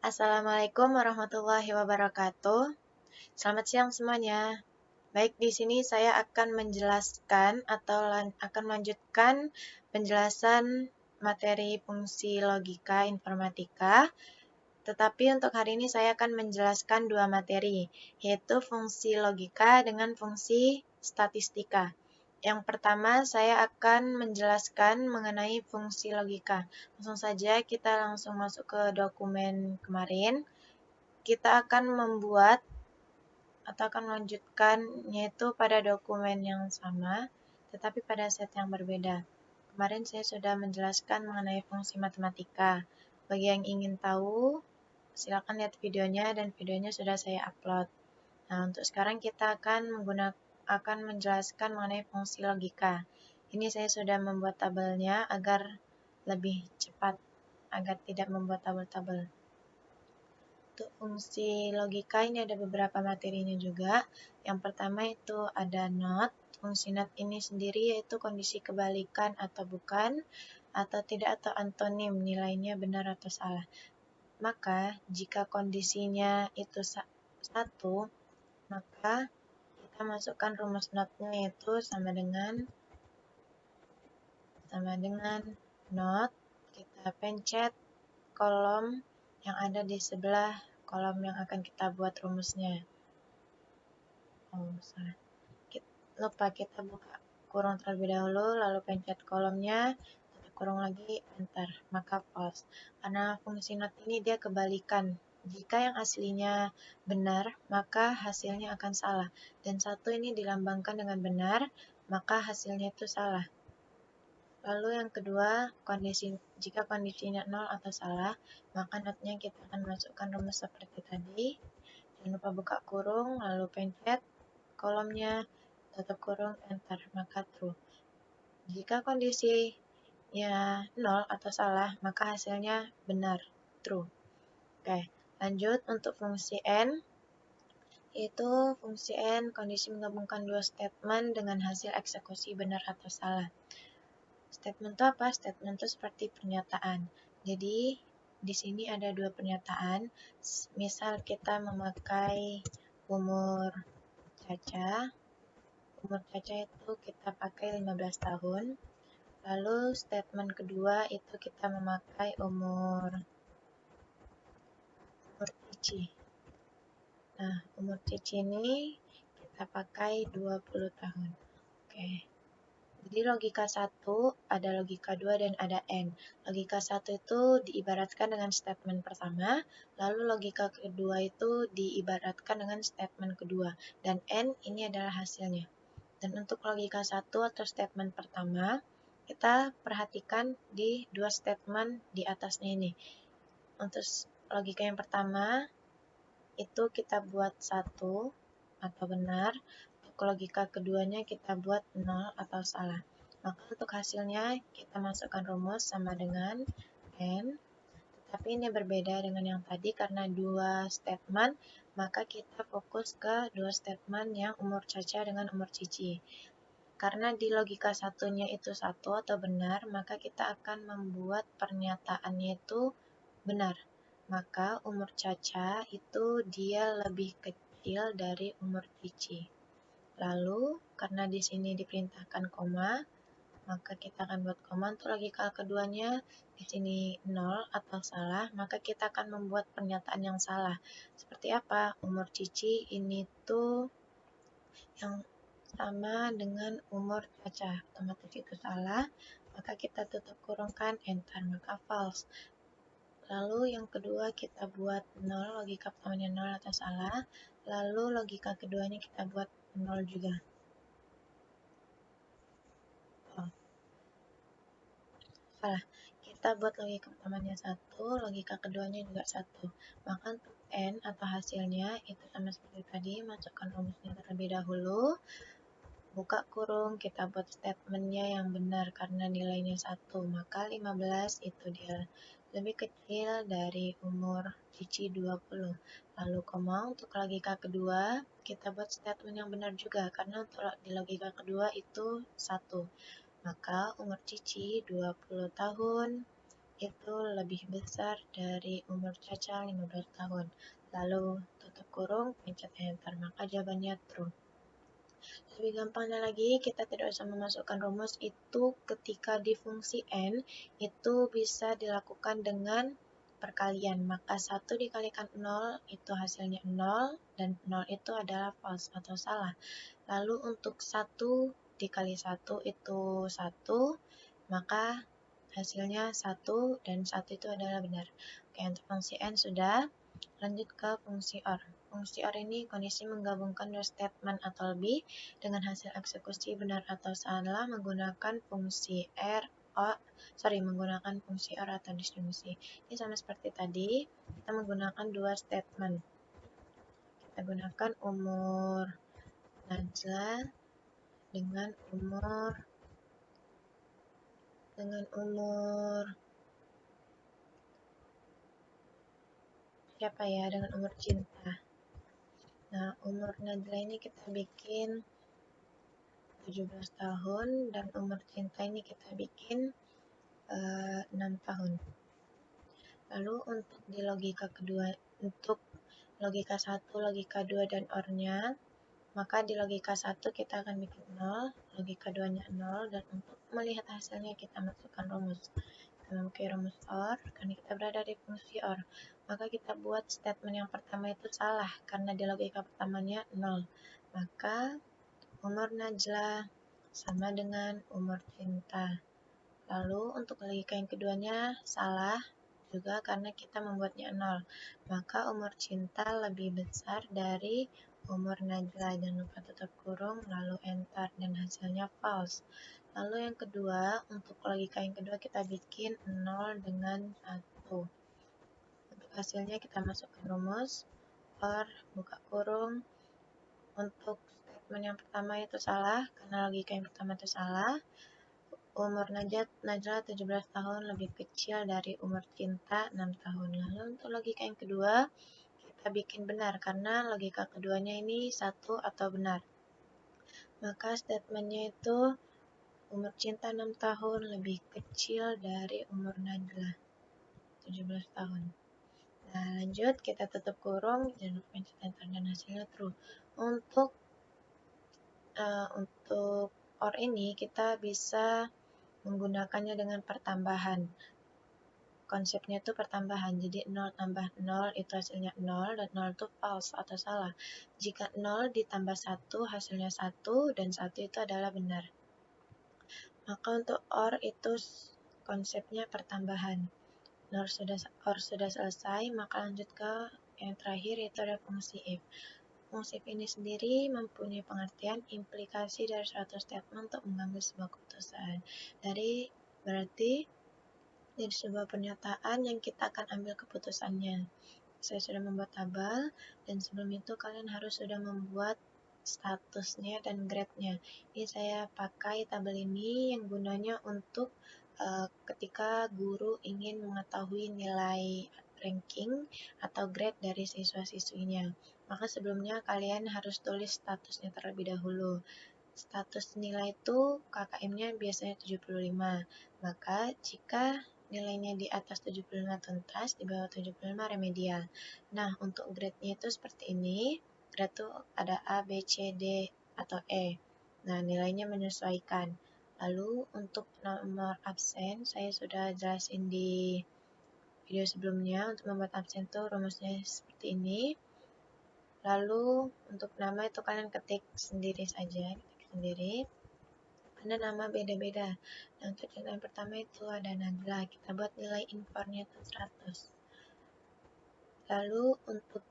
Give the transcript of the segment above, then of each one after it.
Assalamualaikum warahmatullahi wabarakatuh. Selamat siang semuanya. Baik, di sini saya akan menjelaskan atau akan melanjutkan penjelasan materi fungsi logika informatika. Tetapi untuk hari ini saya akan menjelaskan dua materi, yaitu fungsi logika dengan fungsi statistika. Yang pertama, saya akan menjelaskan mengenai fungsi logika. Langsung saja kita langsung masuk ke dokumen kemarin. Kita akan membuat atau akan melanjutkan yaitu pada dokumen yang sama, tetapi pada set yang berbeda. Kemarin saya sudah menjelaskan mengenai fungsi matematika. Bagi yang ingin tahu, silakan lihat videonya dan videonya sudah saya upload. Nah, untuk sekarang kita akan menjelaskan mengenai fungsi logika. Ini saya sudah membuat tabelnya agar lebih cepat, agar tidak membuat tabel-tabel. Untuk fungsi logika ini ada beberapa materinya juga. Yang pertama itu ada not. Fungsi not ini sendiri yaitu kondisi kebalikan atau bukan, atau tidak atau antonim, nilainya benar atau salah. Maka jika kondisinya itu satu, maka kita masukkan rumus not-nya yaitu sama dengan not, kita pencet kolom yang ada di sebelah kolom yang akan kita buat rumusnya. Salah. Lupa kita buka kurung terlebih dahulu, lalu pencet kolomnya, tutup kurung lagi, enter, maka false. Karena fungsi not ini dia kebalikan. Jika yang aslinya benar, maka hasilnya akan salah. Dan satu ini dilambangkan dengan benar, maka hasilnya itu salah. Lalu yang kedua, jika kondisinya 0 atau salah, maka notnya kita akan masukkan rumus seperti tadi. Jangan lupa buka kurung, lalu pencet kolomnya, tutup kurung, enter, maka true. Jika kondisinya 0 atau salah, maka hasilnya benar, true. Oke, lanjut untuk fungsi n, yaitu fungsi n kondisi menggabungkan dua statement dengan hasil eksekusi benar atau salah. Statement itu apa? Statement itu seperti pernyataan. Jadi, di sini ada dua pernyataan. Misal kita memakai umur Caca. Umur Caca itu kita pakai 15 tahun. Lalu statement kedua itu kita memakai umur Cici. Nah, umur Cici ini kita pakai 20 tahun. Oke. Jadi logika 1, ada logika 2 dan ada N. Logika 1 itu diibaratkan dengan statement pertama, lalu logika kedua itu diibaratkan dengan statement kedua, dan N ini adalah hasilnya. Dan untuk logika 1 atau statement pertama, kita perhatikan di dua statement di atasnya ini. Untuk logika yang pertama, itu kita buat 1 atau benar. Untuk logika keduanya kita buat 0 atau salah. Maka untuk hasilnya kita masukkan rumus sama dengan N. Tapi ini berbeda dengan yang tadi karena dua statement, maka kita fokus ke dua statement yang umur Caca dengan umur Cici. Karena di logika satunya itu satu atau benar, maka kita akan membuat pernyataannya itu benar. Maka umur Caca itu dia lebih kecil dari umur Cici. Lalu, karena di sini diperintahkan koma, maka kita akan buat koma. Untuk logika keduanya, di sini 0 atau salah, maka kita akan membuat pernyataan yang salah. Seperti apa? Umur Cici ini tuh yang sama dengan umur Caca. Otomatis itu salah, maka kita tutup kurungkan, enter, maka false. Lalu yang kedua kita buat 0, logika pertamanya 0 atau salah, lalu logika keduanya kita buat 0 juga. Salah, kita buat logika pertamanya 1, logika keduanya juga 1. Maka untuk N atau hasilnya itu sama seperti tadi, masukkan rumusnya terlebih dahulu, buka kurung, kita buat statementnya yang benar karena nilainya 1, maka 15 itu dia lebih kecil dari umur Cici 20. Lalu koma, untuk logika kedua, kita buat statement yang benar juga karena untuk di logika kedua itu 1. Maka umur Cici 20 tahun, itu lebih besar dari umur Caca 15 tahun. Lalu tutup kurung, pencet enter, maka jawabannya true. Lebih gampangnya lagi, kita tidak usah memasukkan rumus itu ketika di fungsi n, itu bisa dilakukan dengan perkalian. Maka 1 dikalikan 0 itu hasilnya 0, dan 0 itu adalah false atau salah. Lalu untuk 1 dikali 1 itu 1, maka hasilnya 1, dan 1 itu adalah benar. Oke, untuk fungsi n sudah. Lanjut ke fungsi OR. Fungsi OR ini kondisi menggabungkan dua statement atau lebih dengan hasil eksekusi benar atau salah menggunakan fungsi menggunakan fungsi OR atau distribusi. Ini sama seperti tadi, kita menggunakan dua statement. Kita gunakan umur Najla dengan umur siapa ya, dengan umur Cinta. Nah, umur Najla ini kita bikin 17 tahun dan umur Cinta ini kita bikin 6 tahun. Lalu untuk di logika kedua, untuk logika 1, logika 2 dan OR-nya, maka di logika 1 kita akan bikin 0, logika 2-nya 0, dan untuk melihat hasilnya kita masukkan rumus. Kita memakai rumus OR, karena kita berada di fungsi OR. Maka kita buat statement yang pertama itu salah, karena di logika pertamanya 0. Maka umur Najla sama dengan umur Cinta. Lalu untuk logika yang keduanya salah juga karena kita membuatnya 0. Maka umur Cinta lebih besar dari umur Najla. Jangan lupa tutup kurung lalu enter dan hasilnya false. Lalu yang kedua, untuk logika yang kedua kita bikin 0 dengan 1. Untuk hasilnya kita masukkan rumus OR buka kurung. Untuk statement yang pertama itu salah karena logika yang pertama itu salah. Umur Najla 17 tahun lebih kecil dari umur Cinta 6 tahun. Lalu untuk logika yang kedua, kita bikin benar karena logika keduanya ini satu atau benar. Maka statementnya itu umur Cinta 6 tahun lebih kecil dari umur Najla 17 tahun. Nah, lanjut kita tutup kurung, jangan lupa pencet enter dan hasilnya true. Untuk OR ini kita bisa menggunakannya dengan pertambahan. Konsepnya itu pertambahan, jadi 0 tambah 0 itu hasilnya 0, dan 0 itu false atau salah. Jika 0 ditambah 1 hasilnya 1, dan 1 itu adalah benar. Maka untuk OR itu konsepnya pertambahan. OR sudah selesai, maka lanjut ke yang terakhir yaitu ada fungsi if. Fungsi if ini sendiri mempunyai pengertian implikasi dari suatu statement untuk mengambil sebuah keputusan. Berarti dari sebuah pernyataan yang kita akan ambil keputusannya. Saya sudah membuat tabel, dan sebelum itu kalian harus sudah membuat statusnya dan grade-nya. Ini saya pakai tabel ini yang gunanya untuk ketika guru ingin mengetahui nilai ranking atau grade dari siswa-siswinya. Maka sebelumnya kalian harus tulis statusnya terlebih dahulu. Status nilai itu KKM-nya biasanya 75. Maka jika nilainya di atas 75 tuntas, di bawah 75 remedial. Nah, untuk grade-nya itu seperti ini. Grade itu ada A, B, C, D, atau E. Nah, nilainya menyesuaikan. Lalu untuk nomor absen, saya sudah jelasin di video sebelumnya. Untuk membuat absen itu rumusnya seperti ini. Lalu untuk nama itu kalian ketik sendiri saja, karena nama beda-beda. Nah, untuk contoh yang pertama itu ada Najla, kita buat nilai impornya itu 100. Lalu untuk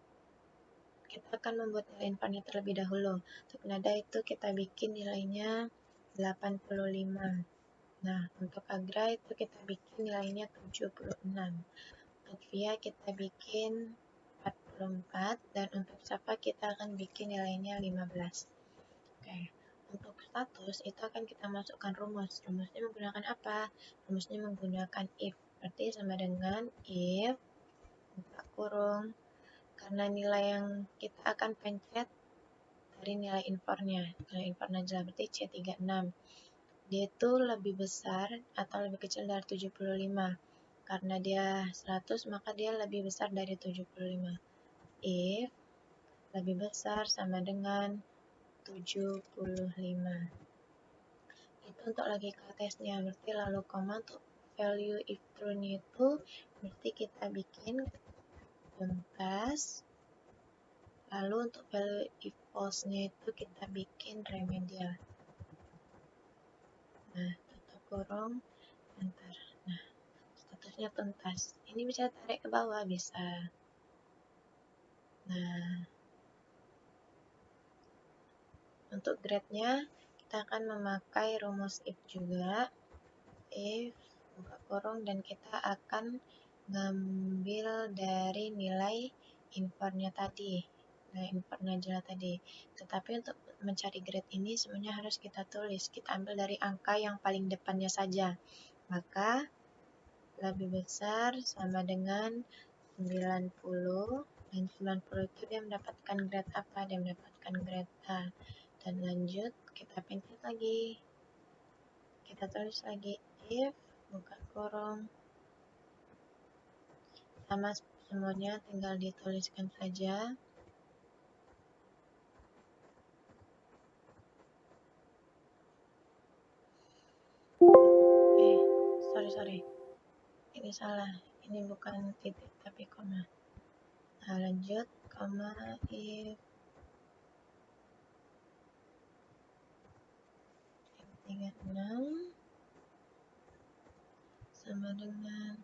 kita akan membuat nilai impornya terlebih dahulu. Untuk nada itu kita bikin nilainya 85. Nah, untuk Agra itu kita bikin nilainya 76. Untuk Via kita bikin 44, dan untuk Safa kita akan bikin nilainya 15. Oke. Untuk status itu akan kita masukkan rumus. Rumusnya menggunakan apa? Rumusnya menggunakan if. Berarti sama dengan if buka kurung, karena nilai yang kita akan pencet dari nilai impornya. Nilai impor Najla berarti C36. Dia itu lebih besar atau lebih kecil dari 75. karena dia 100 maka dia lebih besar dari 75. If lebih besar sama dengan 75. Itu untuk logika tesnya. Berarti lalu koma untuk value if true-nya itu berarti kita bikin tuntas. Lalu untuk value if false-nya itu kita bikin remedial. Nah, tutup kurung, enter. Nah, statusnya tuntas. Ini bisa tarik ke bawah, bisa. Nah, untuk grade-nya kita akan memakai rumus if juga. If, buka kurung, dan kita akan ngambil dari nilai infernya tadi. Nah, infer Najla tadi. Tetapi untuk mencari grade ini sebenarnya harus kita tulis. Kita ambil dari angka yang paling depannya saja. Maka lebih besar sama dengan 90. Dan 90 itu dia mendapatkan grade apa? Dia mendapatkan grade A. Dan lanjut, kita pencet lagi. Kita tulis lagi if, buka kurung. Sama semuanya tinggal dituliskan saja. Sorry. Ini salah. Ini bukan titik tapi koma. Nah, lanjut, koma if 36 sama dengan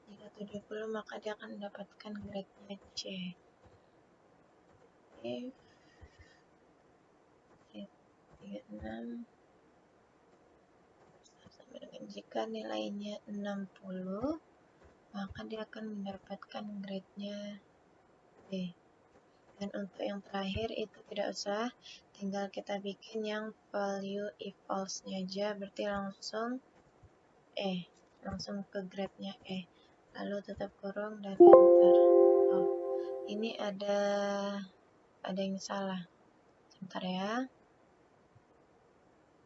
370, maka dia akan mendapatkan grade-nya C. If 36 sama dengan jika nilainya 60, maka dia akan mendapatkan grade-nya B. Dan untuk yang terakhir itu tidak usah, tinggal kita bikin yang value if false-nya aja, berarti langsung ke grade-nya E. Lalu tutup kurung dan enter. Oh, ini ada yang salah. Sebentar ya.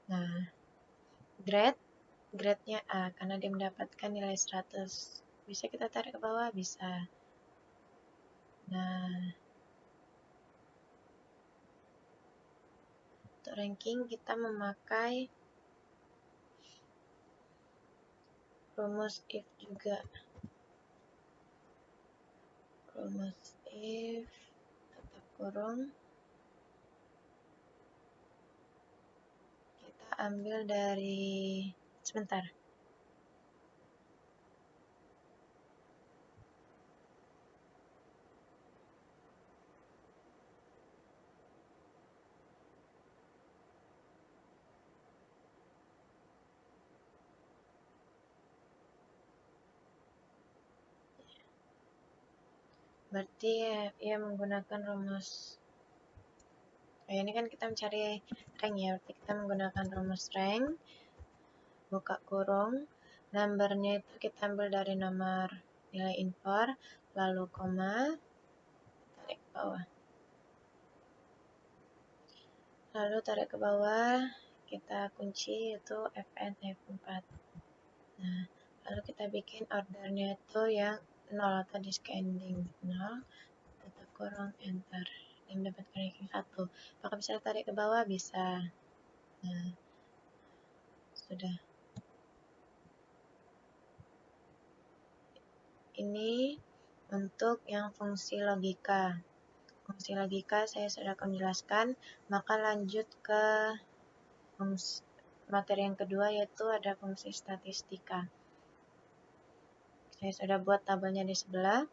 Nah, grade-nya A karena dia mendapatkan nilai 100. Bisa kita tarik ke bawah? Bisa. Nah, untuk ranking kita memakai rumus if juga. Rumus if, tutup kurung. Kita ambil dari, sebentar. Berarti ya menggunakan rumus. Ini kan kita mencari rank ya, berarti kita menggunakan rumus rank. Buka kurung, numbernya itu kita ambil dari nomor nilai infer, lalu koma, tarik ke bawah. Lalu tarik ke bawah, kita kunci itu Fn F4. Nah, lalu kita bikin ordernya itu yang 0 atau descending 0, tutup kurung, enter. Dan mendapatkan ranking 1. Apakah bisa tarik ke bawah? Bisa. Nah, sudah. Ini untuk yang fungsi logika. Fungsi logika saya sudah akan jelaskan, maka lanjut ke materi yang kedua, yaitu ada fungsi statistika. Saya sudah buat tabelnya di sebelah,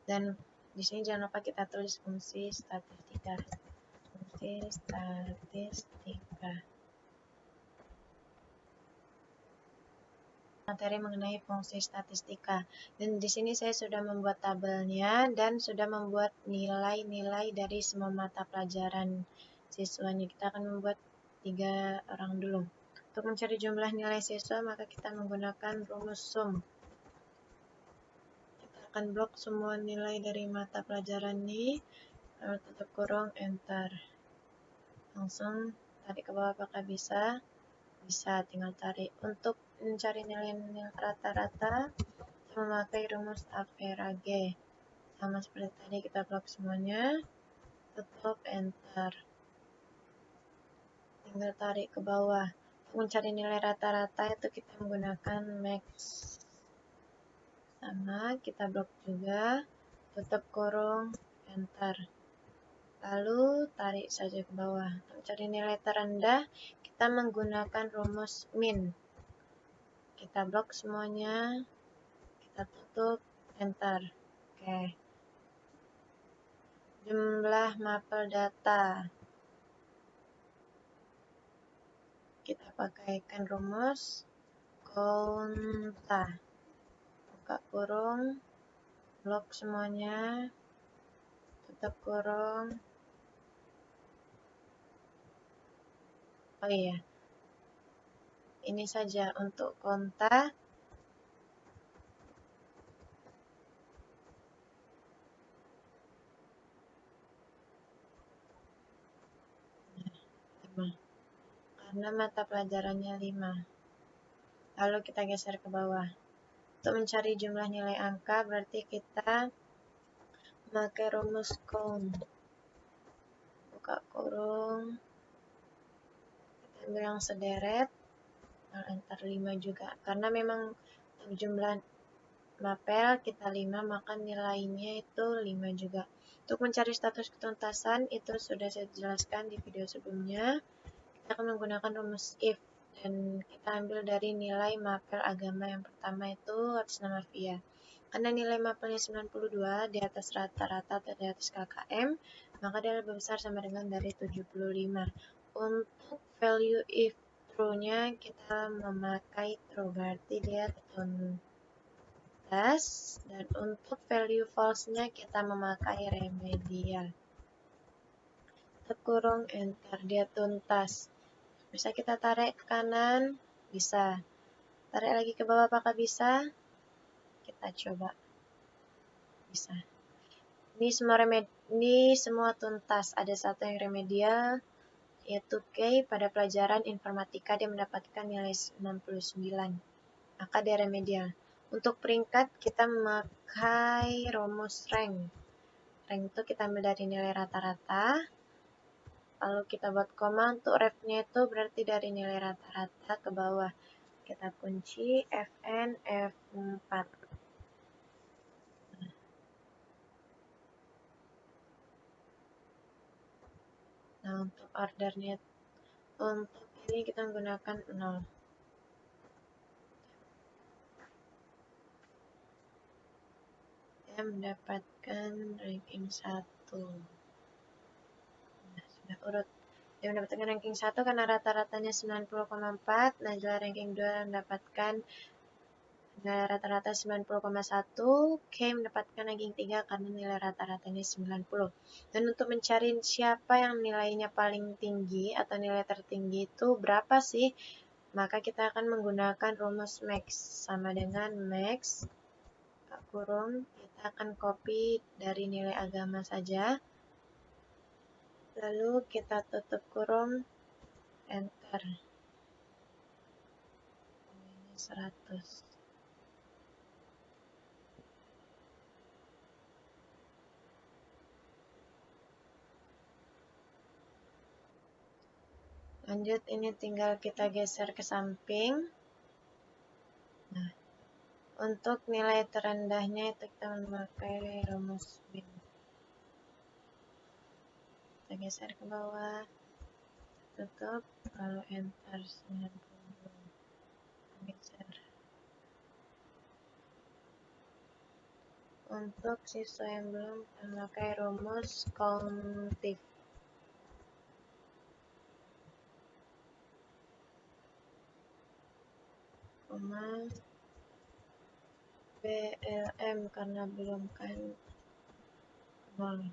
dan di sini jangan lupa kita tulis fungsi statistika. Fungsi statistika. Materi mengenai fungsi statistika. Dan di sini saya sudah membuat tabelnya dan sudah membuat nilai-nilai dari semua mata pelajaran siswanya. Kita akan membuat 3 orang dulu. Untuk mencari jumlah nilai siswa, maka kita menggunakan rumus sum. Kita akan blok semua nilai dari mata pelajaran ini, lalu tutup kurung, enter. Langsung tarik ke bawah, apakah bisa? Bisa, tinggal tarik. Untuk mencari nilai rata-rata, kita memakai rumus average. Sama seperti tadi, kita blok semuanya, tutup, enter. Tinggal tarik ke bawah. Untuk mencari nilai rata-rata itu kita menggunakan max. Sama, kita blok juga, tutup kurung, enter. Lalu tarik saja ke bawah. Untuk mencari nilai terendah, kita menggunakan rumus min. Kita blok semuanya, kita tutup, enter. Oke. Jumlah mapel data. Kita pakaikan rumus count. Buka kurung, blok semuanya, tutup kurung. Oh iya, ini saja untuk konta. Karena mata pelajarannya 5. Lalu kita geser ke bawah. Untuk mencari jumlah nilai angka, berarti kita memakai rumus count. Buka kurung, kita ambil yang sederet, enter 5 juga. Karena memang jumlah mapel kita 5, maka nilainya itu 5 juga. Untuk mencari status ketuntasan, itu sudah saya jelaskan di video sebelumnya. Kita akan menggunakan rumus if, dan kita ambil dari nilai mapel agama yang pertama itu atas nama Via. Karena nilai mapelnya 92 di atas rata-rata atau di atas KKM, maka dia lebih besar sama dengan dari 75. Untuk value if true-nya kita memakai true, berarti dia tuntas. Dan untuk value false-nya kita memakai remedial. Tutup kurung, enter, dia tuntas. Bisa kita tarik ke kanan, bisa. Tarik lagi ke bawah, apakah bisa? Kita coba. Bisa. Ini semua tuntas. Ada satu yang remedial, yaitu K. Pada pelajaran informatika dia mendapatkan nilai 69. Maka dia remedial. Untuk peringkat kita memakai rumus rank. Rank itu kita ambil dari nilai rata-rata. Lalu kita buat koma. Untuk ref-nya itu berarti dari nilai rata-rata ke bawah. Kita kunci Fn F4. Nah, untuk ordernya, untuk ini kita menggunakan 0. Dia mendapatkan ranking 1. Nah, sudah urut. Dia mendapatkan ranking 1 karena rata-ratanya 90,4. Najla ranking 2 mendapatkan nilai rata-rata 90,1. K mendapatkan ranking 3 karena nilai rata-ratanya 90. Dan untuk mencari siapa yang nilainya paling tinggi atau nilai tertinggi itu berapa sih? Maka kita akan menggunakan rumus max. Sama dengan max, kurung, kita akan copy dari nilai agama saja. Lalu kita tutup kurung, enter. Ini 100. Lanjut, ini tinggal kita geser ke samping. Nah, untuk nilai terendahnya itu kita memakai rumus min. Kita geser ke bawah, tutup, lalu enter 90. Geser. Untuk siswa yang belum, kita memakai rumus countif. BLM karena belum kan 0.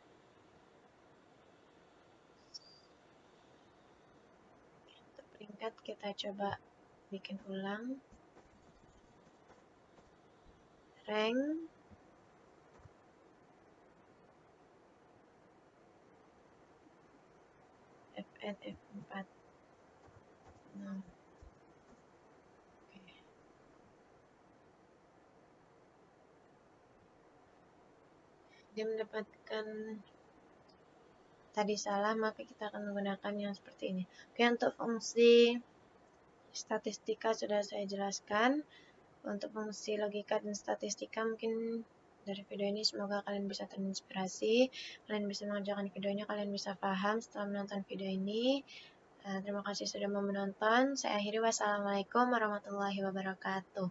Untuk peringkat kita coba bikin ulang. Rank Fn F4. 0. Oke. dia mendapatkan tadi salah, maka kita akan menggunakan yang seperti ini. Oke, untuk fungsi statistika sudah saya jelaskan. Untuk fungsi logika dan statistika mungkin dari video ini semoga kalian bisa terinspirasi, kalian bisa mengerjakan videonya, kalian bisa paham setelah menonton video ini. Terima kasih sudah mau menonton. Saya akhiri, wassalamualaikum warahmatullahi wabarakatuh.